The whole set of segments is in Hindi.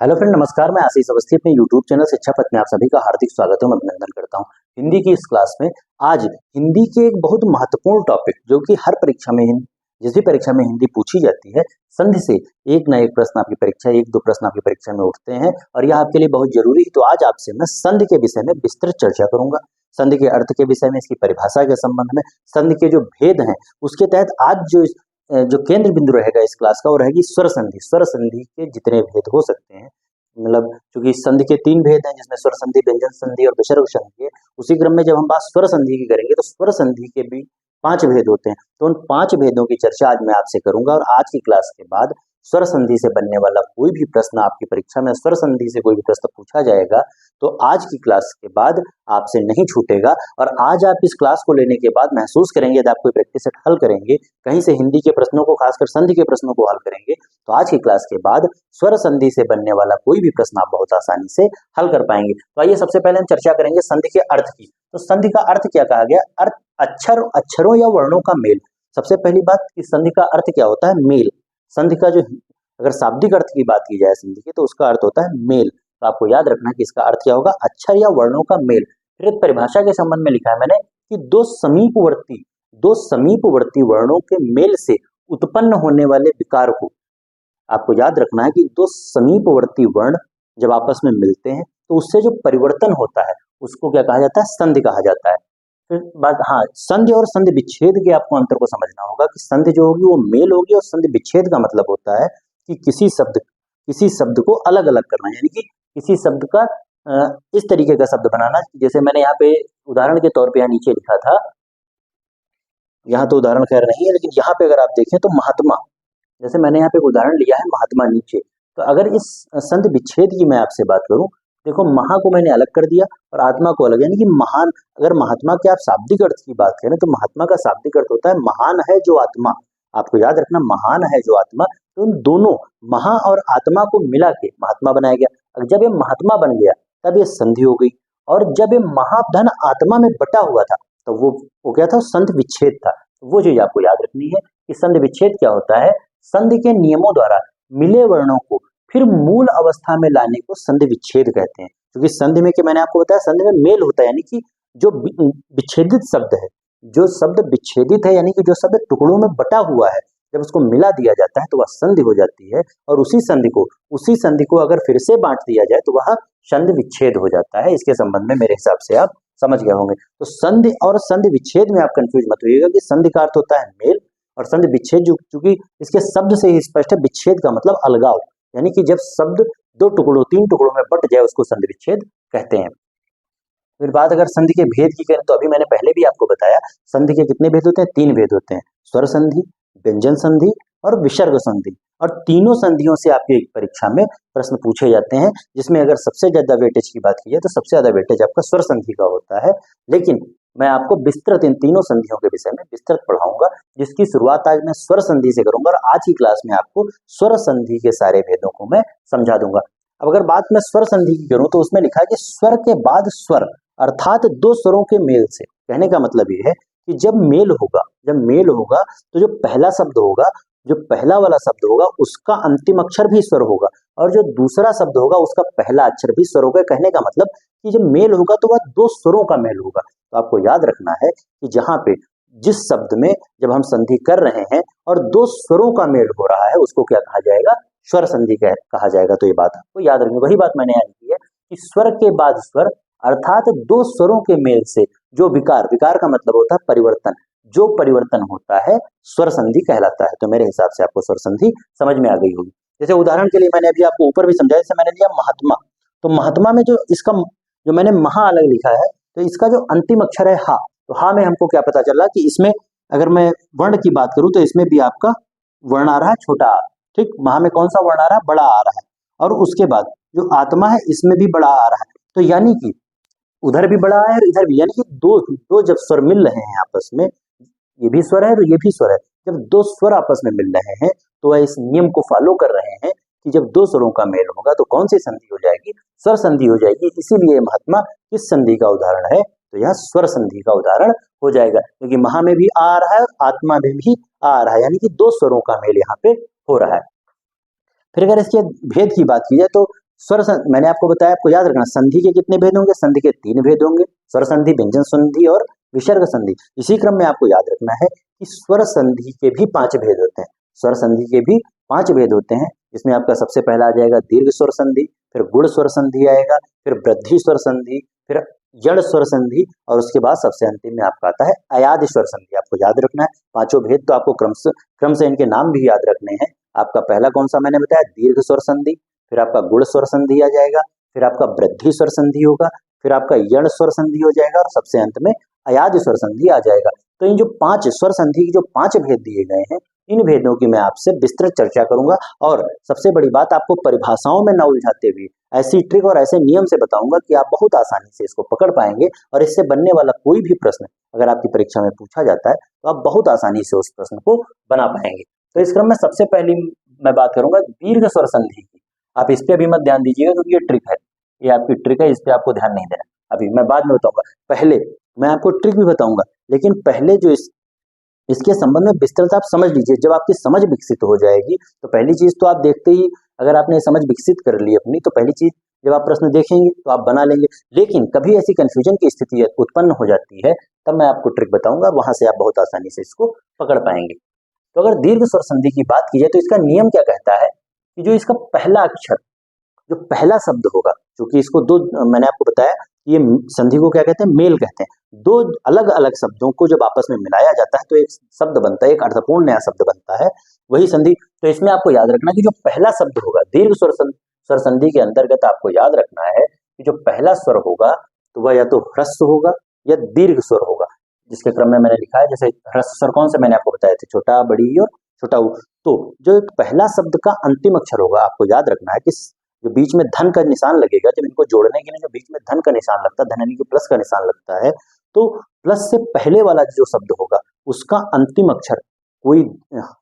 हेलो फ्रेंड, नमस्कार। मैं आशीष अवस्थी अपने यूट्यूब चैनल शिक्षा पथ में आप सभी का हार्दिक स्वागत है, अभिनंदन करता हूं। हिंदी की इस क्लास में आज हिंदी के एक बहुत महत्वपूर्ण टॉपिक जो कि हर परीक्षा में जिस भी परीक्षा में हिंदी पूछी जाती है, संधि से एक ना एक प्रश्न आपकी परीक्षा, एक दो प्रश्न आपकी परीक्षा में उठते हैं और यह आपके लिए बहुत जरूरी है। तो आज आपसे मैं संधि के विषय में विस्तृत चर्चा करूंगा। संधि के अर्थ के विषय में, इसकी परिभाषा के संबंध में, संधि के जो भेद हैं उसके तहत आज जो केंद्र बिंदु रहेगा इस क्लास का वो रहेगी स्वर संधि। स्वर संधि के जितने भेद हो सकते हैं, मतलब क्योंकि संधि के 3 भेद हैं जिसमें स्वर संधि, व्यंजन संधि और विसर्ग संधि है। उसी क्रम में जब हम बात स्वर संधि की करेंगे तो स्वर संधि के भी 5 भेद होते हैं। तो उन 5 भेदों की चर्चा आज मैं आपसे करूंगा और आज की क्लास के बाद स्वर संधि से बनने वाला कोई भी प्रश्न आपकी परीक्षा में स्वर संधि से कोई भी प्रश्न पूछा जाएगा तो आज की क्लास के बाद आपसे नहीं छूटेगा। और आज आप इस क्लास को लेने के बाद महसूस करेंगे, यदि आप कोई प्रैक्टिस सेट हल करेंगे, कहीं से हिंदी के प्रश्नों को, खासकर संधि के प्रश्नों को हल करेंगे, तो आज की क्लास के बाद स्वर संधि से बनने वाला कोई भी प्रश्न आप बहुत आसानी से हल कर पाएंगे। तो आइए सबसे पहले हम चर्चा करेंगे संधि के अर्थ की। तो संधि का अर्थ क्या कहा गया? अर्थ अक्षरों या वर्णों का मेल। सबसे पहली बात कि संधि का अर्थ क्या होता है? मेल। संधि का जो अगर शाब्दिक अर्थ की बात की जाए संधि की, तो उसका अर्थ होता है मेल। तो आपको याद रखना कि इसका अर्थ क्या होगा? अक्षर या वर्णों का मेल। फिर एक परिभाषा के संबंध में लिखा है मैंने कि दो समीपवर्ती वर्णों के मेल से उत्पन्न होने वाले विकार को, आपको याद रखना है कि दो समीपवर्ती वर्ण जब आपस में मिलते हैं तो उससे जो परिवर्तन होता है उसको क्या कहा जाता है? संधि कहा जाता है। फिर बात, हाँ, संधि और संधि विच्छेद के आपको अंतर को समझना होगा कि संधि जो होगी वो मेल होगी और संधि विच्छेद का मतलब होता है कि किसी शब्द को अलग अलग करना, यानी कि किसी शब्द का इस तरीके का शब्द बनाना। जैसे मैंने यहाँ पे उदाहरण के तौर पे यहाँ नीचे लिखा था, यहाँ तो उदाहरण खैर नहीं है, लेकिन यहाँ पे अगर आप देखें तो महात्मा, जैसे मैंने यहाँ पे एक उदाहरण लिया है महात्मा नीचे। तो अगर इस संधि विच्छेद की मैं आपसे बात करूं, देखो महा को मैंने अलग कर दिया और आत्मा को अलग, यानी कि महान। अगर महात्मा के आप शाब्दिक अर्थ की बात करें तो महात्मा का शाब्दिक अर्थ होता है महान है जो आत्मा। आपको याद रखना, महान है जो आत्मा। तो उन दोनों महा और आत्मा को मिला के महात्मा बनाया गया। और जब ये महात्मा बन गया तब ये संधि हो गई। और जब ये महाधन आत्मा में बटा हुआ था तो वो क्या था? संधि विच्छेद था। वो चीज आपको याद रखनी है कि संधि विच्छेद क्या होता है। संधि के नियमों द्वारा मिले वर्णों को फिर मूल अवस्था में लाने को संधि विच्छेद कहते हैं। क्योंकि संधि में, कि मैंने आपको बताया, संधि में मेल होता है, यानी कि जो विच्छेदित शब्द है, जो शब्द विच्छेदित है, यानी कि जो शब्द टुकड़ों में बटा हुआ है, जब उसको मिला दिया जाता है तो वह संधि हो जाती है। और उसी संधि को अगर फिर से बांट दिया जाए तो वह संधि विच्छेद हो जाता है। इसके संबंध में मेरे हिसाब से आप समझ गए होंगे। तो संधि और संधि विच्छेद में आप कंफ्यूज मत होइएगा कि संधि का अर्थ होता है मेल और संधि विच्छेद जो, चूंकि इसके शब्द से ही स्पष्ट है, विच्छेद का मतलब अलगाव, यानी कि जब शब्द 3 टुकड़ों में बट जाए उसको संधि विच्छेद कहते हैं। फिर बात अगर संधि के भेद की करें तो अभी मैंने पहले भी आपको बताया संधि के कितने भेद होते हैं? 3 भेद होते हैं, स्वर संधि, व्यंजन संधि और विसर्ग संधि। और तीनों संधियों से आपकी परीक्षा में प्रश्न पूछे जाते हैं, जिसमें अगर सबसे ज्यादा वेटेज की बात की जाए तो सबसे ज्यादा वेटेज आपका स्वर संधि का होता है। लेकिन मैं आपको विस्तृत इन तीनों संधियों के विषय में विस्तृत पढ़ाऊंगा, जिसकी शुरुआत आज मैं स्वर संधि से करूंगा और आज की क्लास में आपको स्वर संधि के सारे भेदों को मैं समझा दूंगा। अब अगर बात मैं स्वर संधि की करूं तो उसमें लिखा है कि स्वर के बाद स्वर, अर्थात 2 स्वरों के मेल से। कहने का मतलब ये है कि जब मेल होगा तो जो पहला शब्द होगा, जो पहला वाला शब्द होगा उसका अंतिम अक्षर भी स्वर होगा और जो दूसरा शब्द होगा उसका पहला अक्षर भी स्वर होगा। कहने का मतलब कि जब मेल होगा तो वह 2 स्वरों का मेल होगा। तो आपको याद रखना है कि जहां पे जिस शब्द में जब हम संधि कर रहे हैं और 2 स्वरों का मेल हो रहा है उसको क्या कहा जाएगा? स्वर संधि कहा जाएगा। तो ये बात आपको याद रखनी, वही बात मैंने यहाँ की है कि स्वर के बाद स्वर, अर्थात 2 स्वरों के मेल से जो विकार का मतलब होता है परिवर्तन, जो परिवर्तन होता है स्वर संधि कहलाता है। तो मेरे हिसाब से आपको स्वर संधि समझ में आ गई होगी। जैसे उदाहरण के लिए मैंने अभी आपको ऊपर भी समझाया, जैसे मैंने लिया महात्मा। तो महात्मा में जो मैंने महा अलग लिखा है, तो इसका जो अंतिम अक्षर है हा, तो हा में हमको क्या पता चला कि इसमें अगर मैं वर्ण की बात करूं तो इसमें भी आपका वर्ण आ रहा है छोटा आ। ठीक, महा में कौन सा वर्ण आ रहा है? बड़ा आ रहा है। और उसके बाद जो आत्मा है इसमें भी बड़ा आ रहा है। तो यानी कि उधर भी बड़ा है और इधर भी, यानी कि दो जब स्वर मिल रहे हैं आपस में, ये भी स्वर है और ये भी स्वर है, जब 2 स्वर आपस में मिल रहे हैं तो वह इस नियम को फॉलो कर रहे हैं कि जब 2 स्वरों का मेल होगा तो कौन सी संधि हो जाएगी? स्वर संधि हो जाएगी। इसीलिए महात्मा किस संधि का उदाहरण है? तो यह स्वर संधि का उदाहरण हो जाएगा, क्योंकि महा में भी आ रहा है और आत्मा में भी आ रहा है, यानी कि 2 स्वरों का मेल यहाँ पे हो रहा है। फिर अगर इसके भेद की बात की जाए तो मैंने आपको बताया, आपको याद रखना संधि के कितने भेद होंगे, संधि के 3 भेद होंगे, स्वर संधि, व्यंजन संधि और विसर्ग संधि। इसी क्रम में आपको याद रखना है कि स्वर संधि के भी 5 भेद होते हैं, स्वर संधि के भी 5 भेद होते हैं। इसमें आपका सबसे पहला आ जाएगा दीर्घ स्वर संधि, फिर गुण स्वर संधि आएगा, फिर वृद्धि स्वर संधि, फिर जड़ स्वर संधि और उसके बाद सबसे अंतिम में आपका आता है अयादि स्वर संधि। आपको याद रखना है 5 भेद, तो आपको क्रम से इनके नाम भी याद रखने हैं। आपका पहला कौन सा मैंने बताया, दीर्घ स्वर संधि, फिर आपका गुण स्वर संधि आ जाएगा, फिर आपका वृद्धि स्वर संधि होगा, फिर आपका यण स्वर संधि हो जाएगा और सबसे अंत में अयादि स्वर संधि आ जाएगा। तो इन जो 5 स्वर संधि के जो 5 भेद दिए गए हैं, इन भेदों की मैं आपसे विस्तृत चर्चा करूंगा और सबसे बड़ी बात, आपको परिभाषाओं में न उलझाते हुए ऐसी ट्रिक और ऐसे नियम से बताऊंगा कि आप बहुत आसानी से इसको पकड़ पाएंगे और इससे बनने वाला कोई भी प्रश्न अगर आपकी परीक्षा में पूछा जाता है तो आप बहुत आसानी से उस प्रश्न को बना पाएंगे। तो इस क्रम में सबसे पहली मैं बात करूंगा दीर्घ स्वर संधि की। आप इस पे भी मत ध्यान दीजिएगा क्योंकि ये ट्रिक है, ये आपकी ट्रिक है, इस पे आपको ध्यान नहीं देना। अभी मैं बाद में बताऊंगा, पहले मैं आपको ट्रिक भी बताऊंगा, लेकिन पहले जो इसके संबंध में विस्तृत आप समझ लीजिए। जब आपकी समझ विकसित हो जाएगी तो पहली चीज तो आप देखते ही, अगर आपने समझ विकसित कर ली अपनी, तो पहली चीज जब आप प्रश्न देखेंगे तो आप बना लेंगे। लेकिन कभी ऐसी कंफ्यूजन की स्थिति उत्पन्न हो जाती है, तब मैं आपको ट्रिक बताऊंगा, वहां से आप बहुत आसानी से इसको पकड़ पाएंगे। तो अगर दीर्घ स्वर संधि की बात की जाए तो इसका नियम क्या कहता है कि जो इसका पहला अक्षर, जो पहला शब्द होगा, क्योंकि इसको दो, मैंने आपको बताया ये संधि को क्या कहते हैं, मेल कहते हैं। दो अलग अलग शब्दों को जब आपस में मिलाया जाता है तो एक शब्द बनता है, एक अर्थपूर्ण नया शब्द बनता है, वही संधि। तो इसमें आपको याद रखना कि जो पहला शब्द होगा दीर्घ स्वर संधि के अंतर्गत, आपको याद रखना है कि जो पहला स्वर होगा तो वह या तो ह्रस्व होगा या दीर्घ स्वर होगा, जिसके क्रम में मैंने लिखा है। जैसे ह्रस्व स्वर कौन से मैंने आपको बताए थे, छोटा, बड़ी और छोटा ऊ। तो जो पहला शब्द का अंतिम अक्षर होगा, आपको याद रखना है कि जो बीच में धन का निशान लगेगा, जब इनको जोड़ने के लिए जो बीच में धन का निशान लगता है, धन यानी कि प्लस का निशान लगता है, तो प्लस से पहले वाला जो शब्द होगा उसका अंतिम अक्षर कोई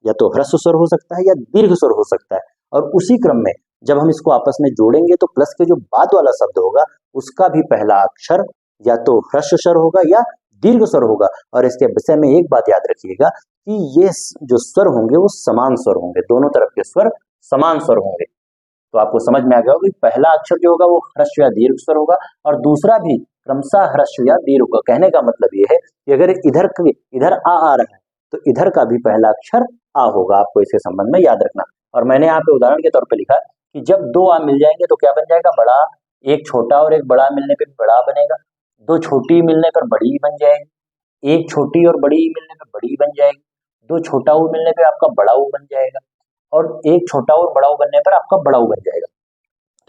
या तो ह्रस्व स्वर हो सकता है या दीर्घ स्वर हो सकता है। और उसी क्रम में जब हम इसको आपस में जोड़ेंगे तो प्लस के जो बाद वाला शब्द होगा उसका भी पहला अक्षर या तो ह्रस्व स्वर होगा या दीर्घ स्वर होगा। और इसके विषय में एक बात याद रखिएगा कि ये जो स्वर होंगे वो समान स्वर होंगे, दोनों तरफ के स्वर समान स्वर होंगे। तो आपको समझ में आ गया होगा कि पहला अक्षर जो होगा वो ह्रस्व या दीर्घ स्वर होगा और दूसरा भी क्रमशः ह्रस्व या दीर्घ होगा। कहने का मतलब ये है कि अगर इधर आ रहा है तो इधर का भी पहला अक्षर आ होगा, आपको इसके संबंध में याद रखना। और मैंने यहाँ पे उदाहरण के तौर पे लिखा है कि जब 2 आ मिल जाएंगे तो क्या बन जाएगा, बड़ा। एक छोटा और एक बड़ा मिलने पर बड़ा बनेगा, 2 छोटी मिलने पर बड़ी बन जाएगी, एक छोटी और बड़ी मिलने पर बड़ी बन जाएगी, 2 छोटा ऊ मिलने पर आपका बड़ा ऊ बन जाएगा और एक छोटा और बड़ा ऊ बनने पर आपका बड़ा ऊ बन जाएगा।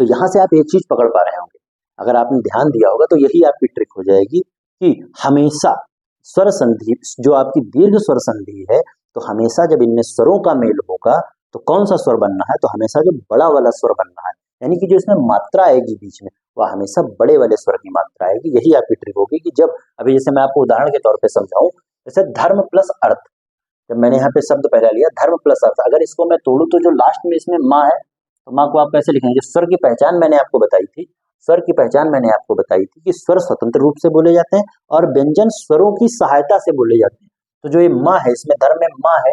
तो यहाँ से आप एक चीज पकड़ पा रहे होंगे, अगर आपने ध्यान दिया होगा तो यही आपकी ट्रिक हो जाएगी कि हमेशा स्वर संधि, जो आपकी दीर्घ स्वर संधि है, तो हमेशा जब इनमें स्वरों का मेल होगा तो कौन सा स्वर बनना है, तो हमेशा जो बड़ा वाला स्वर बनना है, यानी कि जो इसमें मात्रा आएगी बीच में वह हमेशा बड़े वाले स्वर की मात्रा आएगी। यही आपकी ट्रिक होगी कि जब, अभी जैसे मैं आपको उदाहरण के तौर पर समझाऊं, जैसे धर्म प्लस अर्थ, जब मैंने यहाँ पे शब्द पहला लिया धर्म प्लस अर्थ, अगर इसको मैं तोड़ू तो जो लास्ट में इसमें माँ है, तो माँ को आप कैसे लिखेंगे। स्वर की पहचान मैंने आपको बताई थी, स्वर की पहचान मैंने आपको बताई थी कि स्वर स्वतंत्र रूप से बोले जाते हैं और व्यंजन स्वरों की सहायता से बोले जाते हैं। तो जो ये माँ है, इसमें धर्म में माँ है,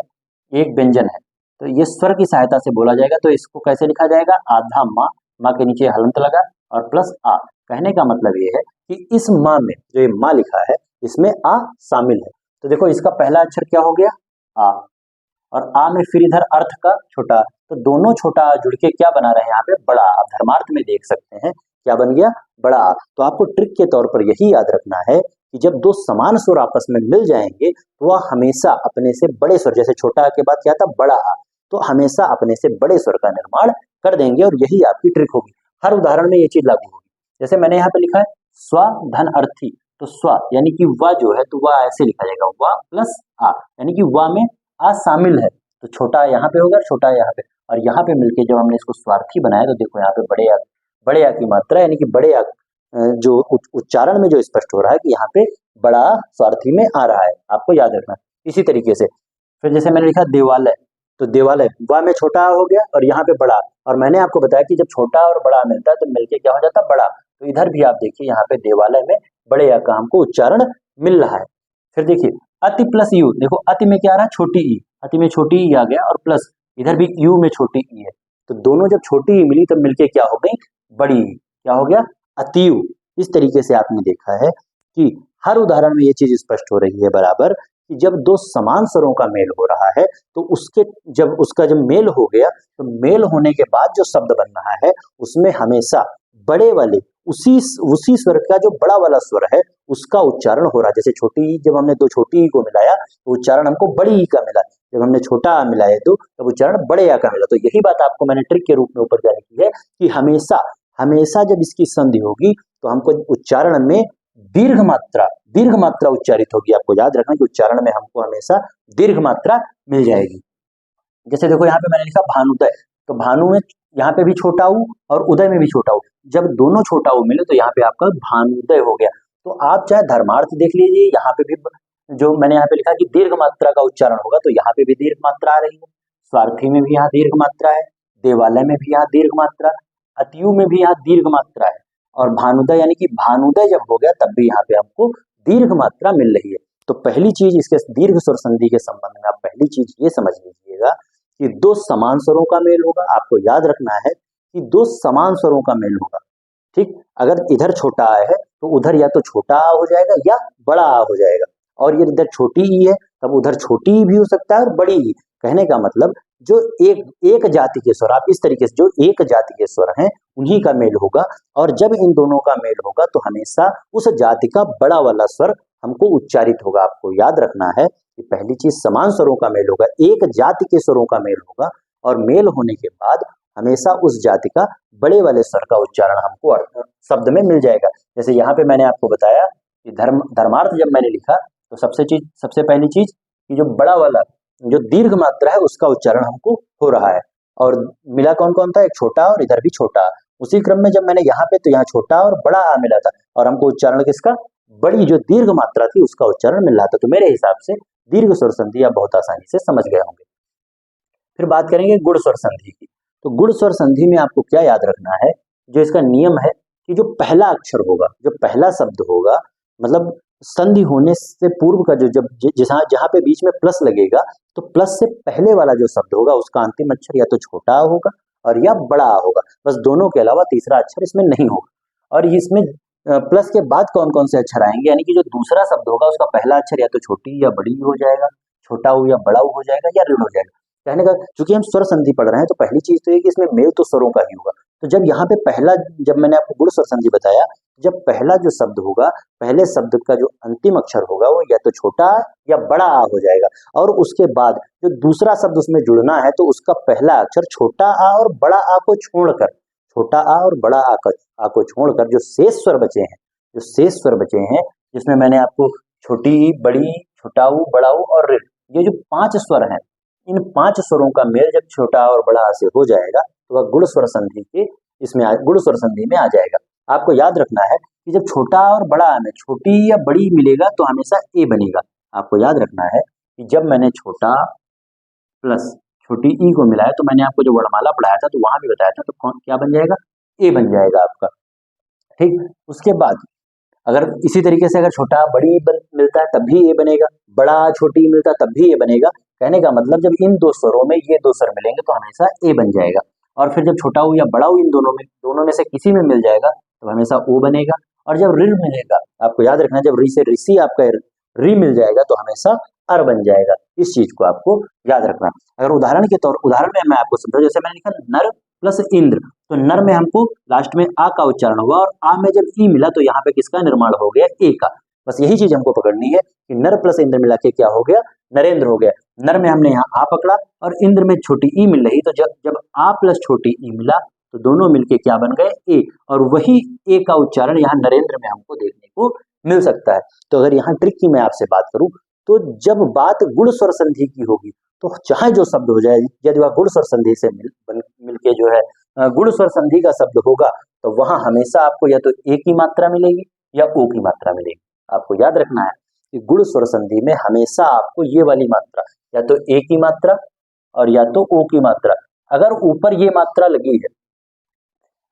एक व्यंजन है, तो ये स्वर की सहायता से बोला जाएगा। तो इसको कैसे लिखा जाएगा, आधा माँ, माँ के नीचे हलंत लगा और प्लस आ। कहने का मतलब ये है कि इस माँ में जो ये माँ लिखा है इसमें आ शामिल है। तो देखो इसका पहला अक्षर क्या हो गया, आ, और आ में फिर इधर अर्थ का छोटा, तो दोनों छोटा आ जुड़ के क्या बना रहे हैं यहाँ पे, बड़ा। आप धर्मार्थ में देख सकते हैं क्या बन गया, बड़ा आ। तो आपको ट्रिक के तौर पर यही याद रखना है कि जब 2 समान स्वर आपस में मिल जाएंगे तो वह हमेशा अपने से बड़े स्वर, जैसे छोटा आ के बाद क्या था, बड़ा आ, तो हमेशा अपने से बड़े स्वर का निर्माण कर देंगे और यही आपकी ट्रिक होगी। हर उदाहरण में ये चीज लागू होगी। जैसे मैंने यहाँ पे लिखा है स्व धन अर्थी, तो स्व यानी कि वा जो है, तो वह ऐसे लिखा जाएगा, वा प्लस आ, यानी कि वा में आ शामिल है, तो छोटा यहाँ पे होगा, छोटा यहाँ पे, और यहाँ पे मिलके जब हमने इसको स्वार्थी बनाया तो देखो यहाँ पे बड़े आ की मात्रा, यानी कि बड़े आ जो उच्चारण में जो स्पष्ट हो रहा है कि यहाँ पे बड़ा स्वार्थी में आ रहा है, आपको याद रखना। इसी तरीके से फिर जैसे मैंने लिखा देवालय, तो देवालय वा में छोटा हो गया और यहाँ पे बड़ा, और मैंने आपको बताया कि जब छोटा और बड़ा मिलता है तो मिलके क्या हो जाता है, बड़ा। तो इधर भी आप देखिए यहाँ पे देवालय में बड़े आ का हमको उच्चारण मिल रहा है। फिर देखिए अति प्लस यू, देखो अति में क्या आ रहा है, छोटी ई, अति में छोटी ई आ गया और प्लस इधर भी यू में छोटी ई है, तो दोनों जब छोटी ई मिली तब मिलके क्या हो गई, बड़ी, क्या हो गया, अतीव। इस तरीके से आपने देखा है कि हर उदाहरण में ये चीज स्पष्ट हो रही है बराबर कि जब दो समान स्वरों का मेल हो रहा है तो जब मेल हो गया तो मेल होने के बाद जो शब्द बन रहा है उसमें हमेशा बड़े वाले उसी स्वर का जो बड़ा वाला स्वर है उसका उच्चारण हो रहा है। जैसे छोटी ई, जब हमने दो छोटी ई को मिलाया तो उच्चारण हमको बड़ी ई का मिला, जब हमने छोटा आ मिलाया तो तब उच्चारण बड़े आ का मिला। तो यही बात आपको मैंने ट्रिक के रूप में ऊपर क्या लिखी है कि हमेशा जब इसकी संधि होगी तो हमको उच्चारण में दीर्घ मात्रा उच्चारित होगी। आपको याद रखना कि उच्चारण में हमको हमेशा दीर्घ मात्रा मिल जाएगी। जैसे देखो यहाँ पे मैंने लिखा भानुदय, तो भानु में यहाँ पे भी छोटा ऊ और उदय में भी छोटा ऊ, जब दोनों छोटा ऊ मिले तो यहाँ पे आपका भानुदय हो गया। तो आप चाहे धर्मार्थ देख लीजिए, यहाँ पे भी जो मैंने यहाँ पे लिखा कि दीर्घ मात्रा का उच्चारण होगा तो यहाँ पे भी दीर्घ मात्रा आ रही है, स्वार्थी में भी यहाँ दीर्घ मात्रा है, देवालय में भी यहाँ दीर्घ मात्रा, अतियु में भी यहाँ दीर्घ मात्रा है, और भानुदय यानी कि भानुदय जब हो गया तब भी यहाँ पे आपको दीर्घ मात्रा मिल रही है। तो पहली चीज इसके दीर्घ स्वर संधि के संबंध में आप पहली चीज ये समझ लीजिएगा कि दो समान स्वरों का मेल होगा। आपको याद रखना है कि दो समान स्वरों का मेल होगा, ठीक। अगर इधर छोटा आ है तो उधर या तो छोटा आ हो जाएगा या बड़ा आ हो जाएगा, और ये इधर छोटी ई है तब उधर छोटी ई भी हो सकता है और बड़ी ई। कहने का मतलब जो एक जाति के स्वर, आप इस तरीके से जो एक जाति के स्वर हैं उन्हीं का मेल होगा, और जब इन दोनों का मेल होगा तो हमेशा उस जाति का बड़ा वाला स्वर हमको उच्चारित होगा। आपको याद रखना है कि पहली चीज समान स्वरों का मेल होगा, एक जाति के स्वरों का मेल होगा, और मेल होने के बाद हमेशा उस जाति का बड़े वाले स्वर का उच्चारण हमको शब्द में मिल जाएगा। जैसे यहाँ पे मैंने आपको बताया कि धर्मार्थ जब मैंने लिखा तो सबसे पहली चीज कि जो बड़ा वाला जो दीर्घ मात्रा है उसका उच्चारण हमको हो रहा है, और मिला कौन कौन था, एक छोटा और इधर भी छोटा। उसी क्रम में जब मैंने यहाँ पे तो यहाँ छोटा और बड़ा आ मिला था, और हमको उच्चारण किसका, बड़ी जो दीर्घ मात्रा थी उसका उच्चारण मिल रहा था। तो मेरे हिसाब से दीर्घ स्वर संधि आप बहुत आसानी से समझ गए होंगे। फिर बात करेंगे गुण स्वर संधि की। तो गुण स्वर संधि में आपको क्या याद रखना है, जो इसका नियम है कि जो पहला अक्षर होगा, जो पहला शब्द होगा, मतलब संधि होने से पूर्व का जहाँ पे बीच में प्लस लगेगा तो प्लस से पहले वाला जो शब्द होगा उसका अंतिम अक्षर या तो छोटा आ होगा और या बड़ा आ होगा, बस दोनों के अलावा तीसरा अक्षर इसमें नहीं होगा। और इसमें प्लस के बाद कौन कौन से अक्षर आएंगे, यानी कि जो दूसरा शब्द होगा उसका पहला अक्षर या तो छोटी या बड़ी हो जाएगा, छोटा ऊ या बड़ा ऊ हो जाएगा, या ऋण हो जाएगा। कहने का चूंकि हम स्वर संधि पढ़ रहे हैं तो पहली चीज तो ये कि इसमें मेल तो स्वरों का ही होगा। तो जब यहाँ पे जब मैंने आपको गुण स्वर संधि बताया, जब पहला जो शब्द होगा, पहले शब्द का जो अंतिम अक्षर होगा वो या तो छोटा या बड़ा आ हो जाएगा, और उसके बाद जो दूसरा शब्द उसमें जुड़ना है तो उसका पहला अक्षर छोटा आ और बड़ा आ को छोड़कर, छोटा आ और बड़ा आ को छोड़कर जो शेष स्वर बचे हैं, जिसमें मैंने आपको छोटी, बड़ी, छोटा ऊ, बड़ा ऊ और ऋण, ये जो 5 स्वर हैं, इन 5 स्वरों का मेल जब छोटा और बड़ा आ से हो जाएगा तो वह गुण स्वर संधि में आ जाएगा। आपको याद रखना है कि जब छोटा और बड़ा आ में छोटी या बड़ी मिलेगा तो हमेशा ए बनेगा। आपको याद रखना है कि जब मैंने छोटा प्लस छोटी ई को मिलाया तो मैंने आपको जो वर्णमाला पढ़ाया था तो वहां भी बताया था, तो क्या बन जाएगा, ए बन जाएगा आपका, ठीक। उसके बाद अगर इसी तरीके से अगर छोटा बड़ी मिलता है तब भी ए बनेगा, बड़ा छोटी मिलता है तब भी ए बनेगा। कहने का मतलब जब इन दो स्वरों में ये दो स्वर मिलेंगे तो हमेशा ए बन जाएगा, और फिर जब छोटा ऊ या बड़ा ऊ इन दोनों में से किसी में मिल जाएगा तो हमेशा ओ बनेगा। और जब ऋण मिलेगा, आपको याद रखना, जब री से ऋषि आपका री मिल जाएगा तो हमेशा अर बन जाएगा। इस चीज को आपको याद रखना। अगर उदाहरण में मैं आपको समझाऊं, जैसे मैंने लिखा नर प्लस इंद्र, तो नर में हमको लास्ट में आ का उच्चारण हुआ और आ में जब ई मिला तो यहाँ पे किसका निर्माण हो गया, ए का। बस यही चीज हमको पकड़नी है कि नर प्लस इंद्र मिला के क्या हो गया, नरेंद्र हो गया। नर में हमने यहाँ आ पकड़ा और इंद्र में छोटी ई मिल रही, तो जब आ प्लस छोटी ई मिला तो दोनों मिलके क्या बन गए, ए, और वही ए का उच्चारण यहाँ नरेंद्र में हमको देखने को मिल सकता है। तो अगर यहाँ ट्रिक की मैं आपसे बात करूं तो जब बात गुण स्वर संधि की होगी तो चाहे जो शब्द हो जाए, यदि वह गुण स्वर संधि से मिलके जो है गुण स्वर संधि का शब्द होगा तो वहां हमेशा आपको या तो ए की मात्रा मिलेगी या ओ की मात्रा मिलेगी। आपको याद रखना है कि गुण स्वर संधि में हमेशा आपको ये वाली मात्रा या तो ए की मात्रा और या तो ओ की मात्रा, अगर ऊपर ये मात्रा लगी है,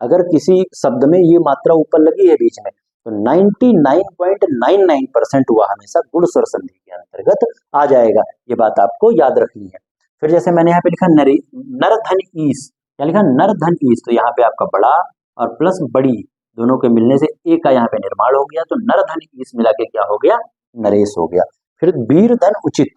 अगर किसी शब्द में ये मात्रा ऊपर लगी है बीच में तो 99.99% हुआ हमेशा गुण स्वर संधि के अंतर्गत आ जाएगा। ये बात आपको याद रखनी है। फिर जैसे मैंने यहाँ पे लिखा नर धन ईस, क्या लिखा, नर धन ईस, तो यहाँ पे आपका बड़ा और प्लस बड़ी, दोनों के मिलने से ए का यहाँ पे निर्माण हो गया, तो नर धन ईस मिला के क्या हो गया, नरेश हो गया। फिर वीर धन उचित,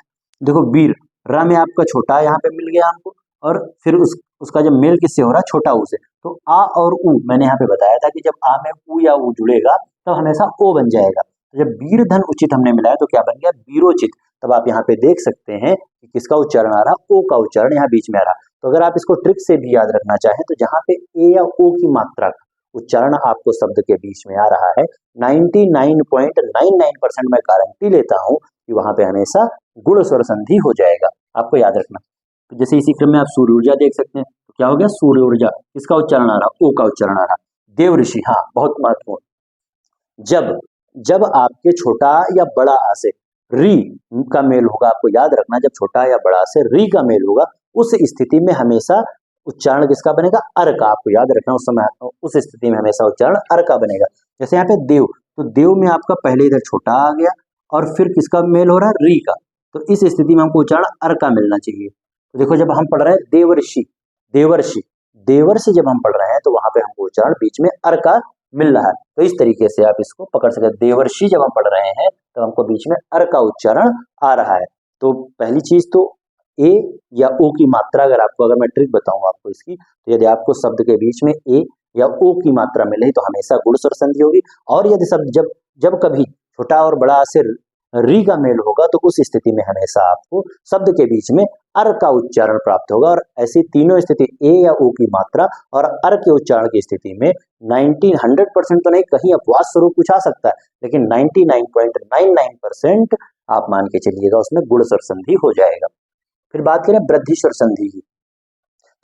देखो वीर र में आपका छोटा यहाँ पे मिल गया हमको, और फिर उसका जब मेल किससे हो रहा है, छोटा ऊ से, तो आ और उ मैंने यहाँ पे बताया था कि जब आ में उ या उ जुड़ेगा तब हमेशा ओ बन जाएगा। तो जब वीर धन उचित हमने मिलाया तो क्या बन गया, वीरोचित। तब आप यहाँ पे देख सकते हैं कि किसका उच्चारण आ रहा, ओ का उच्चारण यहाँ बीच में आ रहा। तो अगर आप इसको ट्रिक से भी याद रखना चाहें तो जहाँ पे ए या ओ की मात्रा का उच्चारण आपको शब्द के बीच में आ रहा है, 99.99% मैं गारंटी लेता हूं कि वहां पे हमेशा गुण स्वर संधि हो जाएगा, आपको याद रखना। तो जैसे इसी क्रम में आप सूर्य ऊर्जा देख सकते हैं, तो क्या हो गया, सूर्य ऊर्जा, किसका उच्चारण आ रहा, ओ का उच्चारण आ रहा। देव ऋषि, हाँ बहुत महत्वपूर्ण, जब आपके छोटा या बड़ा आ से री का मेल होगा, आपको याद रखना, जब छोटा या बड़ा से री का मेल होगा उस स्थिति में हमेशा उच्चारण किसका बनेगा, अर का। आपको याद रखना उस समय उस स्थिति में हमेशा उच्चारण अर का बनेगा। जैसे यहाँ पे देव, तो देव में आपका पहले इधर छोटा आ गया और फिर किसका मेल हो रहा है, री का, तो इस स्थिति में हमको उच्चारण अर का मिलना चाहिए। तो देखो जब हम पढ़ रहे हैं देवर्षि, देवर्षि जब हम पढ़ रहे हैं तो वहां पे हमको उच्चारण बीच में अर का मिल रहा है। तो इस तरीके से आप इसको पकड़ सकते हैं, देवर्षि जब हम पढ़ रहे हैं तो हमको बीच में अर का उच्चारण आ रहा है। तो पहली चीज तो ए या ओ की मात्रा, अगर मैं ट्रिक बताऊं आपको इसकी, तो यदि आपको शब्द के बीच में ए या ओ की मात्रा मिले तो हमेशा गुण स्वर संधि होगी, और यदि शब्द जब कभी छोटा और बड़ा से री का मेल होगा तो उस स्थिति में हमेशा आपको शब्द के बीच में अर का उच्चारण प्राप्त होगा। और ऐसी तीनों स्थिति, ए या ओ की मात्रा और अर के उच्चारण की स्थिति में 100% तो नहीं, कहीं अपवाद स्वरूप कुछ आ सकता है, लेकिन 99.99% आप मान के चलिएगा उसमें गुण स्वर संधि हो जाएगा। फिर बात करें वृद्धि स्वर संधि की,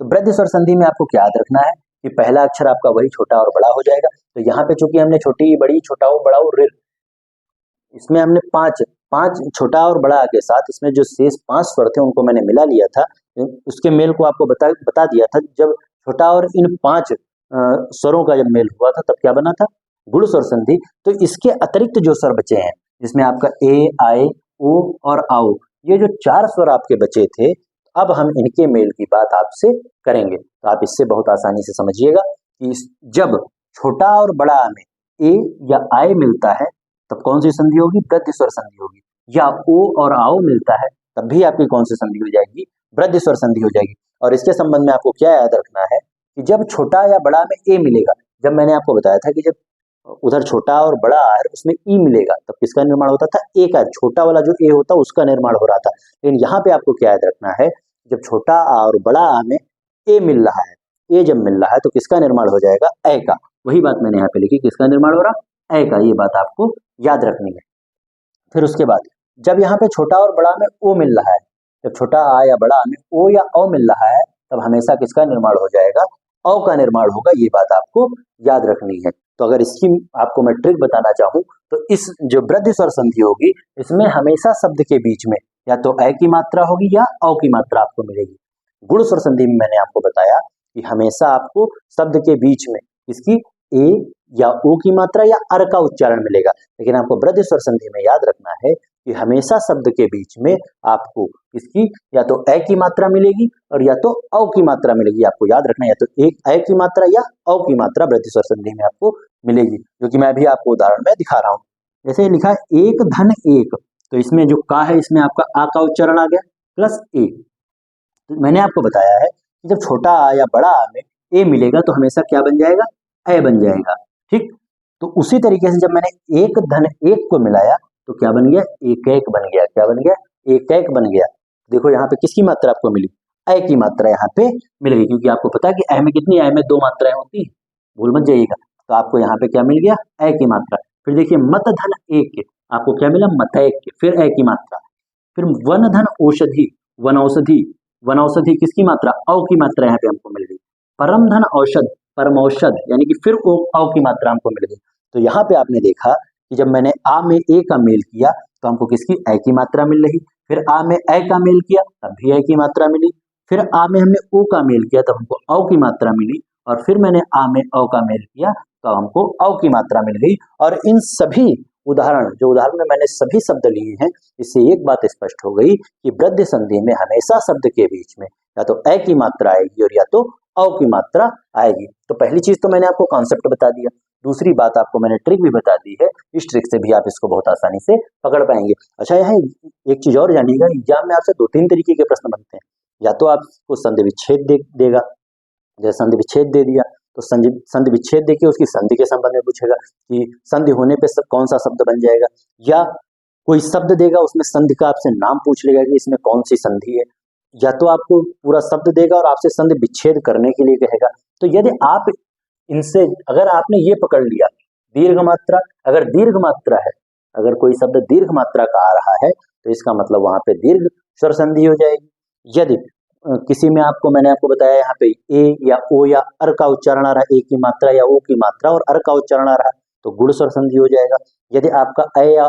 तो वृद्धि स्वर संधि में आपको क्या याद रखना है कि पहला अक्षर आपका वही छोटा और बड़ा हो जाएगा। तो यहाँ पे चूंकि हमने छोटी बड़ी छोटा हो बड़ा हो ऋ, इसमें हमने पांच छोटा और बड़ा के साथ इसमें जो शेष 5 स्वर थे उनको मैंने मिला लिया था, उसके मेल को आपको बता दिया था। जब छोटा और इन 5 स्वरों का जब मेल हुआ था तब क्या बना था, गुण स्वर संधि। तो इसके अतिरिक्त जो स्वर बचे हैं, जिसमें आपका ए, आए, ओ और आओ, ये जो 4 स्वर आपके बचे थे, अब हम इनके मेल की बात आपसे करेंगे। तो आप इससे बहुत आसानी से समझिएगा कि जब छोटा और बड़ा में ए या आए मिलता है तब कौन सी संधि होगी, वृद्धि स्वर संधि होगी। या ओ और आओ मिलता है तब भी आपकी कौन सी संधि हो जाएगी, वृद्धि स्वर संधि हो जाएगी। और इसके संबंध में आपको क्या याद रखना है कि जब छोटा या बड़ा में ए मिलेगा, जब मैंने आपको बताया था कि जब उधर छोटा और बड़ा आ उसमें ई मिलेगा तब किसका निर्माण होता था, ए का, छोटा वाला जो ए होता उसका निर्माण हो रहा था। लेकिन यहाँ पे आपको क्या याद रखना है, जब छोटा आ और बड़ा आ में ए मिल रहा है, ए जब मिल रहा है तो किसका निर्माण हो जाएगा, ए का। वही बात मैंने यहाँ पे लिखी, किसका निर्माण हो रहा, ए का। ये बात आपको याद रखनी है। फिर उसके बाद जब यहाँ पे छोटा और बड़ा में ओ मिल रहा है, जब छोटा आ या बड़ा में ओ या औ मिल रहा है तब हमेशा किसका निर्माण हो जाएगा, औ का निर्माण होगा। ये बात आपको याद रखनी है। तो अगर इसकी आपको मैं ट्रिक बताना चाहूँ तो इस जो वृद्धि स्वर संधि होगी इसमें हमेशा शब्द के बीच में या तो ए की मात्रा होगी या औ की मात्रा आपको मिलेगी। गुण स्वर संधि में मैंने आपको बताया कि हमेशा आपको शब्द के बीच में इसकी ए या ओ की मात्रा या अर का उच्चारण मिलेगा। लेकिन आपको वृद्धि स्वर संधि में याद रखना है कि हमेशा शब्द के बीच में आपको इसकी या तो ए की मात्रा मिलेगी और या तो औ की मात्रा मिलेगी। आपको याद रखना है, या तो एक ए की मात्रा या औ की मात्रा वृद्धि स्वर संधि में आपको मिलेगी, जो कि मैं अभी आपको उदाहरण में दिखा रहा हूँ। जैसे लिखा है एक धन एक, तो इसमें जो का है इसमें आपका आ का उच्चारण आ गया प्लस ए। तो मैंने आपको बताया है कि जब छोटा आ या बड़ा आ में ए मिलेगा तो हमेशा क्या बन जाएगा, ए बन जाएगा। ठीक, तो उसी तरीके से जब मैंने एक धन एक को मिलाया तो क्या बन गया, एक एक बन गया। क्या बन गया, एक एक बन गया। देखो यहाँ पे किसकी मात्रा आपको मिली, ए की मात्रा यहाँ पे मिल गई, क्योंकि आपको पता है कि ए में कितनी, ए में 2 मात्राएं होती है, भूल मत जाइएगा। तो आपको यहाँ पे क्या मिल गया, ए की मात्रा। फिर देखिए मत धन एक, आपको क्या मिला, मत एक, फिर ए की मात्रा। फिर वन धन औषधि, वन औषधि किसकी मात्रा, औ की मात्रा यहाँ पे हमको मिल गई। परम धन औषध, परम औषध यानी कि फिर औ की मात्रा हमको मिल गई। तो यहाँ पे आपने देखा कि जब मैंने आ में ए का मेल किया तो हमको किसकी, ए की मात्रा मिल रही। फिर आ में ए का मेल किया तब भी ए की मात्रा मिली। फिर आ में हमने ओ का मेल किया तब हमको औ की मात्रा मिली। और फिर मैंने आ में औ का मेल किया तो हमको औ की मात्रा मिल गई। और इन सभी उदाहरण में मैंने सभी शब्द लिए हैं, इससे एक बात स्पष्ट हो गई कि वृद्धि संधि में हमेशा शब्द के बीच में या तो ए की मात्रा आएगी और या तो औ की मात्रा आएगी। तो पहली चीज तो मैंने आपको कॉन्सेप्ट बता दिया, दूसरी बात आपको मैंने ट्रिक भी बता दी है। इस ट्रिक से भी आप इसको बहुत आसानी से पकड़ पाएंगे। अच्छा, यहाँ एक चीज और जानिएगा, एग्जाम में आपसे 2-3 तरीके के प्रश्न बनते हैं। या तो आपको संधि विच्छेद देगा, जैसे संधि विच्छेद दे दिया तो संधि विच्छेद देके उसकी संधि के संबंध में पूछेगा कि संधि होने पे कौन सा शब्द बन जाएगा, या कोई शब्द देगा उसमें संधि का आपसे नाम पूछ लेगा कि इसमें कौन सी संधि है, या तो आपको पूरा शब्द देगा और आपसे संधि विच्छेद करने के लिए कहेगा। तो यदि आप इनसे अगर आपने ये पकड़ लिया दीर्घ मात्रा, अगर दीर्घ मात्रा है, अगर कोई शब्द दीर्घ मात्रा का आ रहा है तो इसका मतलब वहां पे दीर्घ स्वर संधि हो जाएगी। यदि किसी में मैंने आपको बताया यहाँ पे ए या ओ या अर का उच्चारण आ रहा है, ए की मात्रा या ओ की मात्रा और अर का उच्चारण आ रहा है तो गुण स्वर संधि हो जाएगा। यदि आपका अ या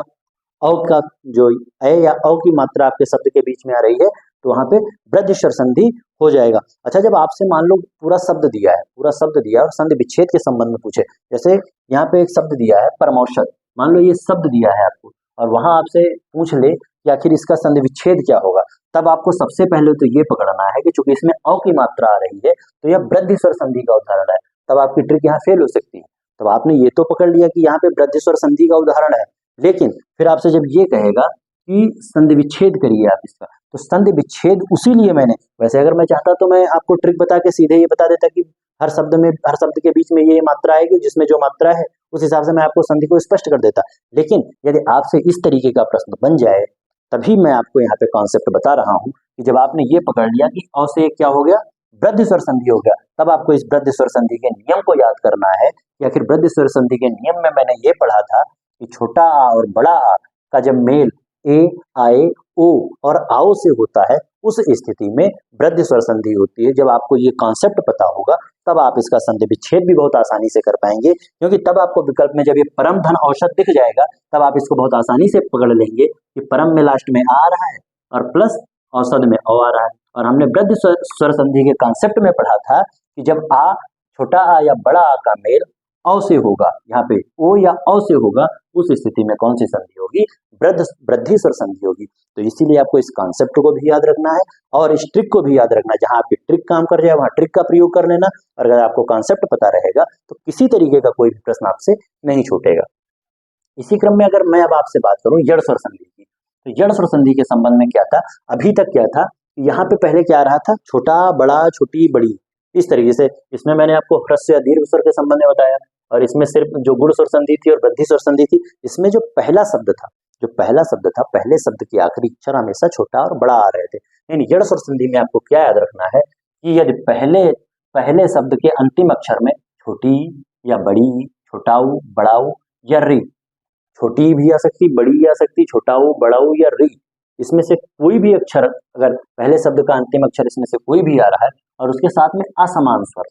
औ का जो अ या औ की मात्रा आपके शब्द के बीच में आ रही है तो वहां पे वृद्धि स्वर संधि हो जाएगा। अच्छा, जब आपसे मान लो पूरा शब्द दिया है और संधि विच्छेद के संबंध में पूछे, जैसे यहाँ पे एक शब्द दिया है परमौषध, मान लो ये शब्द दिया है आपको और वहां आपसे पूछ ले कि आखिर इसका संधि विच्छेद क्या होगा, तब आपको सबसे पहले तो ये पकड़ना है कि चूंकि इसमें औ की मात्रा आ रही है तो यह वृद्धि स्वर संधि का उदाहरण है। तब आपकी ट्रिक यहाँ फेल हो सकती है। तब आपने ये तो पकड़ लिया कि यहाँ पे वृद्धि स्वर संधि का उदाहरण है, लेकिन फिर आपसे जब ये कहेगा कि संधि विच्छेद करिए आप इसका, तो संधि विच्छेद उसी लिए मैंने, वैसे अगर मैं चाहता तो मैं आपको ट्रिक बता के सीधे ये बता देता कि हर शब्द के बीच में ये मात्रा आएगी, जिसमें जो मात्रा है उस हिसाब से मैं आपको संधि को स्पष्ट कर देता। लेकिन यदि आपसे इस तरीके का प्रश्न बन जाए तभी मैं आपको यहाँ पे कॉन्सेप्ट बता रहा हूँ कि जब आपने ये पकड़ लिया कि औ से क्या हो गया, वृद्धि स्वर संधि हो गया, तब आपको इस वृद्धि स्वर संधि के नियम को याद करना है। या फिर वृद्धि स्वर संधि के नियम में मैंने ये पढ़ा था कि छोटा आ और बड़ा आ का जब मेल ए आए ओ और आओ से होता है उस स्थिति में वृद्धि स्वर संधि होती है। जब आपको ये कॉन्सेप्ट पता होगा तब आप इसका संधि विच्छेद भी बहुत आसानी से कर पाएंगे, क्योंकि तब आपको विकल्प में जब ये परम धन औषध दिख जाएगा तब आप इसको बहुत आसानी से पकड़ लेंगे कि परम में लास्ट में आ रहा है और प्लस औषध में औ आ रहा है। और हमने वृद्धि स्वर संधि के कॉन्सेप्ट में पढ़ा था कि जब आ छोटा आ या बड़ा आ का मेल औ से होगा, यहाँ पे ओ या औ से होगा, उस स्थिति में कौन सी संधि होगी, वृद्धि स्वर संधि होगी। तो इसीलिए आपको इस कॉन्सेप्ट को भी याद रखना है और इस ट्रिक को भी याद रखना है। जहां आपकी ट्रिक काम कर जाए वहां ट्रिक का प्रयोग कर लेना, और अगर आपको कॉन्सेप्ट पता रहेगा तो किसी तरीके का कोई भी प्रश्न आपसे नहीं छूटेगा। इसी क्रम में अगर मैं अब आपसे बात करूं जड़ स्वर संधि की, तो जड़ स्वर संधि के संबंध में क्या था, अभी तक क्या था, यहाँ पे पहले क्या आ रहा था, छोटा बड़ा छोटी बड़ी, इस तरीके से। इसमें मैंने आपको ह्रस्व या दीर्घ स्वर के संबंध में बताया, और इसमें सिर्फ जो गुण स्वर संधि थी और वृद्धि स्वर संधि थी, इसमें जो पहला शब्द था पहले शब्द के आखिरी अक्षर हमेशा छोटा और बड़ा आ रहे थे। यानी जड़ स्वर संधि में आपको क्या याद रखना है कि यदि पहले शब्द के अंतिम अक्षर में छोटी या बड़ी, छोटाऊ, बड़ाऊ या री, छोटी भी आ सकती, बड़ी आ सकती, छोटाऊ, बड़ाऊ या री, इसमें से कोई भी अक्षर, अगर पहले शब्द का अंतिम अक्षर इसमें से कोई भी आ रहा है और उसके साथ में असमान स्वर,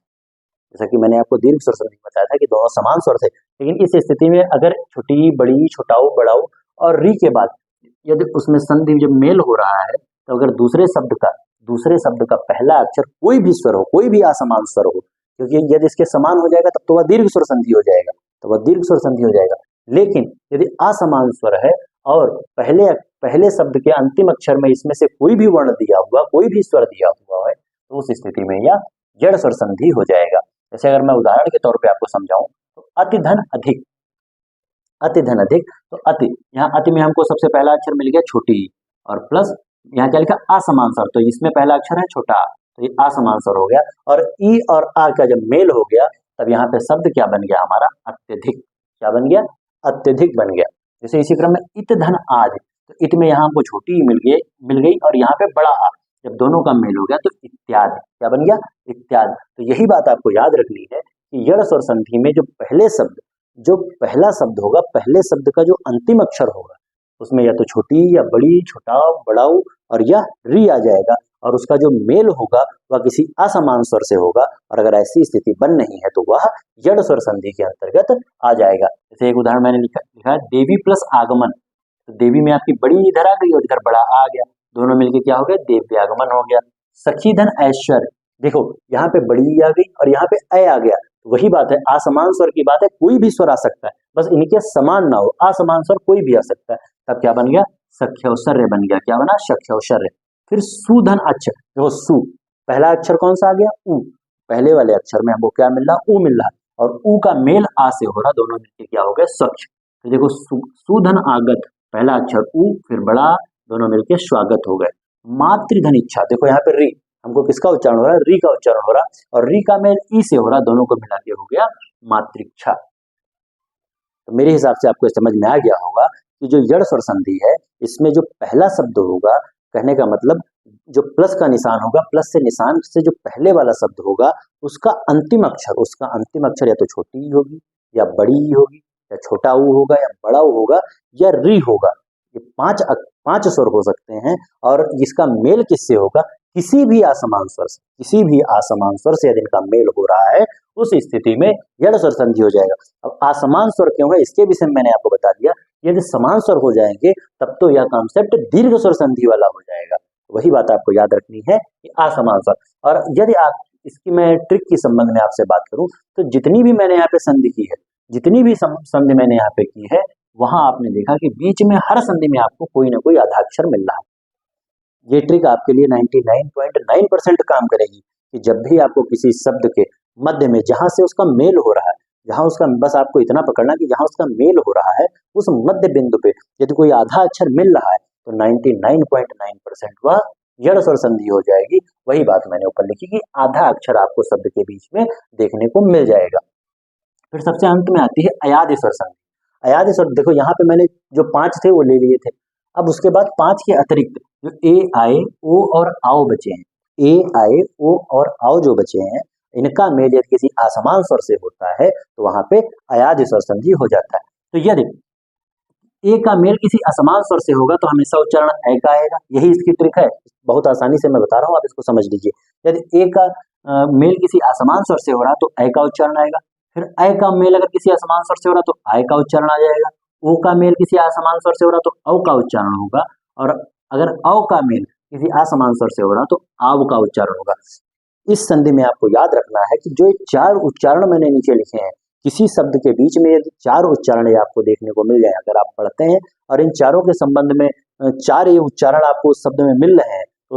जैसा कि मैंने आपको दीर्घ स्वर संधि बताया था कि दोनों समान स्वर थे, लेकिन इस स्थिति में अगर छोटी, बड़ी, छोटाऊ, बड़ाऊ और री के बाद यदि उसमें संधि जब मेल हो रहा है तो अगर दूसरे शब्द का पहला अक्षर कोई भी स्वर हो, कोई भी असमान स्वर हो, क्योंकि यदि इसके समान हो जाएगा तब तो वह दीर्घ स्वर संधि हो जाएगा, लेकिन यदि असमान स्वर है और पहले शब्द के अंतिम अक्षर में इसमें से कोई भी वर्ण दिया हुआ, कोई भी स्वर दिया हुआ है, तो उस स्थिति में यह जड़ स्वर संधि हो जाएगा। जैसे अगर मैं उदाहरण के तौर पे आपको समझाऊं तो अति धन अधिक, तो अति, यहाँ अति में हमको सबसे पहला अक्षर मिल गया छोटी, और प्लस यहाँ क्या लिखा, असमान स्वर, तो इसमें पहला अक्षर है छोटा, तो ये असमान स्वर हो गया, और ई और आ का जब मेल हो गया तब यहाँ पे शब्द क्या बन गया हमारा, अत्यधिक। क्या बन गया, अत्यधिक बन गया। जैसे इसी क्रम में इत धन आज, तो इत में यहाँ हमको छोटी मिल गई और यहाँ पे बड़ा आ, जब दोनों का मेल हो गया तो इत्यादि, क्या बन गया, इत्यादि। तो यही बात आपको याद रखनी है कि जड़ स्वर संधि में जो पहला शब्द होगा, पहले शब्द का जो अंतिम अक्षर होगा उसमें या तो छोटी या बड़ी, छोटा, बड़ाऊ और या री आ जाएगा, और उसका जो मेल होगा वह किसी असमान स्वर से होगा, और अगर ऐसी स्थिति बन नहीं है तो वह जड़ स्वर संधि के अंतर्गत आ जाएगा। जैसे एक उदाहरण मैंने लिखा है देवी प्लस आगमन, तो देवी में आपकी बड़ी इधर आ गई और इधर बड़ा आ गया, दोनों मिलके क्या हो गया, देव्यागमन हो गया। सखी धन ऐश्वर्य, देखो यहाँ पे बड़ी आ गई और यहाँ पे अ आ गया, वही बात है, असमान स्वर की बात है, कोई भी स्वर आ सकता है, बस इनके समान ना हो, असमान स्वर कोई भी आ सकता है। तब क्या बन गया, सख्यौसर्य बन गया, क्या बना, सख्यौसर्य। फिर सुधन अक्षर, देखो सु, पहला अक्षर कौन सा आ गया, उ, पहले वाले अक्षर में हमको क्या मिल रहा, ऊ मिल रहा, और ऊ का मेल आ से हो रहा, दोनों मिलके क्या हो गए, स्वच्छ। तो देखो सुधन आगत, पहला अक्षर ऊ, फिर बड़ा, दोनों मिलके स्वागत हो गए। मातृधन इच्छा, देखो यहाँ पे री, हमको किसका उच्चारण हो रहा है, री का उच्चारण हो रहा, और री का मेल ई से हो रहा, दोनों को मिला के हो गया मातृच्छा। तो मेरे हिसाब से आपको समझ में आ गया होगा कि जो यड़ स्वर संधि है, इसमें जो पहला शब्द होगा, कहने का मतलब जो प्लस का निशान होगा, प्लस से निशान से जो पहले वाला शब्द होगा, उसका अंतिम अक्षर या तो छोटी ही होगी, या बड़ी ही होगी, या छोटा ऊ होगा, या बड़ा ऊ होगा, या री होगा। ये पांच स्वर हो सकते हैं, और जिसका मेल किससे होगा, किसी भी असमान स्वर से यदि इनका मेल हो रहा है, उस स्थिति में यड़ स्वर संधि हो जाएगा। अब असमान स्वर क्यों है, इसके विषय में मैंने आपको बता दिया। यदि समान स्वर हो जाएंगे तब तो यह कॉन्सेप्ट दीर्घ स्वर संधि वाला हो जाएगा। वही बात आपको याद रखनी है कि असमान स्वर। और यदि आप इसकी मैं ट्रिक के संबंध में आपसे बात करूं, तो जितनी भी मैंने यहाँ पे संधि की है, जितनी भी संधि मैंने यहाँ पे की है, वहां आपने देखा कि बीच में हर संधि में आपको कोई ना कोई आधा अक्षर मिल रहा है। ये ट्रिक आपके लिए 99.9% काम करेगी कि जब भी आपको किसी शब्द के मध्य में जहां से उसका मेल हो रहा है, जहां उसका, बस आपको इतना पकड़ना कि जहां उसका मेल हो रहा है, उस मध्य बिंदु पे यदि कोई आधा अक्षर मिल रहा है, तो 99.9% वह यड़ स्वर संधि हो जाएगी। वही बात मैंने ऊपर लिखी कि आधा अक्षर आपको शब्द के बीच में देखने को मिल जाएगा। फिर सबसे अंत में आती है अयादि स्वर संधि। अयादि स्वर, देखो यहाँ पे मैंने जो 5 थे वो ले लिए थे। अब उसके बाद 5 के अतिरिक्त जो ए आए ओ और आओ बचे हैं, ए आए ओ और आओ जो बचे हैं, इनका मेल यदि किसी असमान स्वर से होता है तो वहां पे अयादि स्वर संधि हो जाता है। तो यदि ए का मेल किसी असमान स्वर से होगा तो हमेशा उच्चारण ए का आएगा। यही इसकी ट्रिक है, बहुत आसानी से मैं बता रहा हूँ, आप इसको समझ लीजिए। यदि ए का मेल किसी असमान स्वर से हो रहा तो ए का उच्चारण आएगा। फिर ए का मेल अगर किसी असमान स्वर से हो रहा तो आय का उच्चारण आ जाएगा। ओ का मेल किसी असमान स्वर से हो रहा तो औ का उच्चारण होगा, और अगर औ का मेल किसी असमान स्वर से हो रहा तो आव का उच्चारण होगा। इस संधि में आपको याद रखना है कि जो 4 उच्चारण मैंने नीचे लिखे हैं, किसी शब्द के बीच में यदि 4 उच्चारण आपको देखने को मिल जाए, अगर आप पढ़ते हैं और इन चारों के संबंध में 4 ये उच्चारण आपको उस शब्द में मिल रहे हैं, तो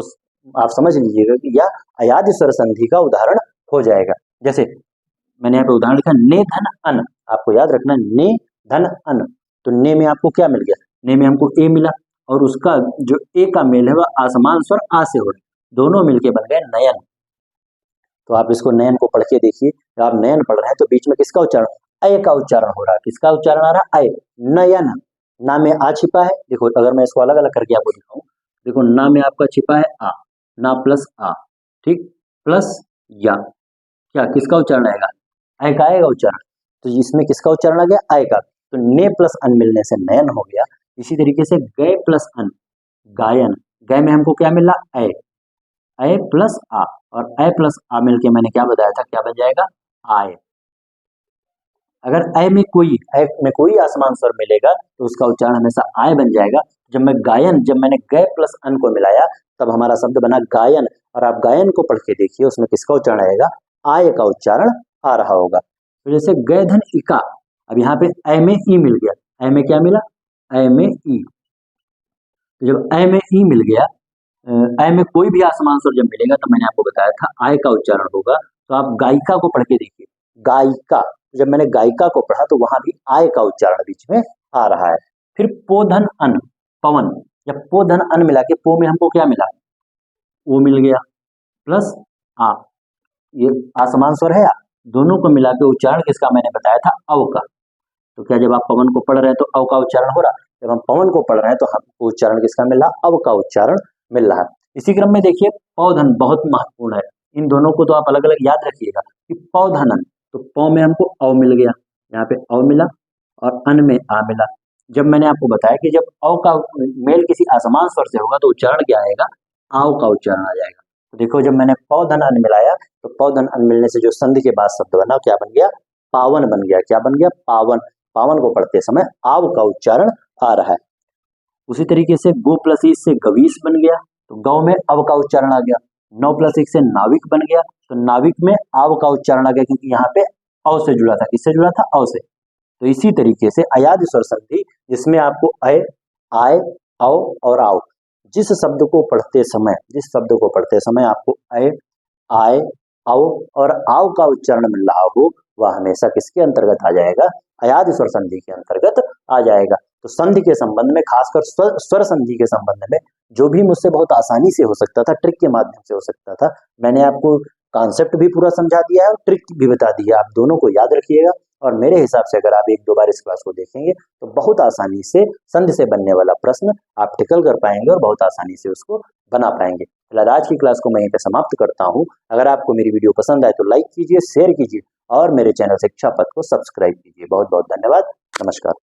आप समझ लीजिएगा कि यह अयादि स्वर संधि का उदाहरण हो जाएगा। जैसे मैंने यहाँ पे उदाहरण लिखा, ने धन अन, आपको याद रखना ने धन अन, तो ने में आपको क्या मिल गया, ने में हमको ए मिला, और उसका जो ए का मेल है वह आसमान स्वर आ से हो रहा है, दोनों मिलके बन गए नयन। तो आप इसको नयन को पढ़ के देखिए, जब आप नयन पढ़ रहे हैं तो बीच में किसका उच्चारण, अय का उच्चारण हो रहा है। किसका उच्चारण आ रहा है, अय, नयन। ना में आ छिपा है, देखो अगर मैं इसको अलग अलग करके आपको दिखाऊं, देखो ना में आपका छिपा है आ, ना प्लस आ, ठीक, प्लस या, क्या किसका उच्चारण आएगा, अय का आएगा उच्चारण। तो इसमें किसका उच्चारण आ गया, अय का। तो ने प्लस अन मिलने से नयन हो गया। इसी तरीके से गय प्लस अन, गायन, गय में हमको क्या मिला, अय, अय प्लस आ, और अय प्लस आ मिलके मैंने क्या बताया था, क्या बन जाएगा, आय। अगर अय में कोई आसमान स्वर मिलेगा तो उसका उच्चारण हमेशा आय बन जाएगा। जब मैंने गय प्लस अन को मिलाया तब हमारा शब्द बना गायन, और आप गायन को पढ़ के देखिए, उसमें किसका उच्चारण आएगा, आय का उच्चारण आ रहा होगा। तो जैसे गय धन इका, अब यहाँ पे अय में ई मिल गया, अय में क्या मिला, अय में ई। तो जब अय में ई मिल गया, अय में कोई भी आसमान स्वर जब मिलेगा तो मैंने आपको बताया था आय का उच्चारण होगा। तो आप गायिका को पढ़ के देखिए, गायिका, जब मैंने गायिका को पढ़ा तो वहां भी आय का उच्चारण बीच में आ रहा है। फिर पोधन अन, पवन, जब पोधन अन मिला के पो में हमको क्या मिला, वो मिल गया, प्लस आ, ये आसमान स्वर है, दोनों को मिला के उच्चारण किसका मैंने बताया था, अव का। तो क्या जब आप पवन को पढ़ रहे हैं तो अव का उच्चारण हो रहा, जब हम पवन को पढ़ रहे हैं तो हमको उच्चारण किसका मिल रहा, अव का उच्चारण मिल रहा है। इसी क्रम में देखिए पौधन बहुत महत्वपूर्ण है, इन दोनों को तो आप अलग अलग याद रखिएगा कि पौधनन, तो पौ में हमको अव मिल गया, यहाँ पे अव मिला, और अन में आ मिला। जब मैंने आपको बताया कि जब अव का मेल किसी असमान स्वर से होगा तो उच्चारण क्या आएगा, आव का उच्चारण आ जाएगा। तो देखो जब मैंने पौधन अन मिलाया तो पौधन अन मिलने से जो संधि के बाद शब्द बना क्या बन गया, पावन बन गया। क्या बन गया, पावन। पावन को पढ़ते समय आव का उच्चारण आ रहा है। उसी तरीके से गो प्लस ई से गवीश बन गया, तो गौ में अव का उच्चारण आ गया। 9 प्लस 1 से नाविक बन गया, तो नाविक में आव का उच्चारण आ गया, क्योंकि यहाँ पे अव से जुड़ा था, किससे जुड़ा था, अव से। तो इसी तरीके से अयादि स्वर संधि, जिसमें आपको अय, आय, अव और आव, जिस शब्द को पढ़ते समय आपको अय, आय, आओ और आओ का उच्चारण मिल रहा हो वह हमेशा किसके अंतर्गत आ जाएगा, अयादि स्वर संधि के अंतर्गत आ जाएगा। तो संधि के संबंध में, खासकर स्वर संधि के संबंध में जो भी मुझसे बहुत आसानी से हो सकता था, ट्रिक के माध्यम से हो सकता था, मैंने आपको कॉन्सेप्ट भी पूरा समझा दिया है और ट्रिक भी बता दी है। आप दोनों को याद रखिएगा और मेरे हिसाब से अगर आप एक दो बार इस क्लास को देखेंगे तो बहुत आसानी से संधि से बनने वाला प्रश्न आप टिकल कर पाएंगे और बहुत आसानी से उसको बना पाएंगे। फिलहाल आज की क्लास को मैं यहीं पे समाप्त करता हूँ। अगर आपको मेरी वीडियो पसंद आए तो लाइक कीजिए, शेयर कीजिए और मेरे चैनल शिक्षा पथ को सब्सक्राइब कीजिए। बहुत बहुत धन्यवाद। नमस्कार।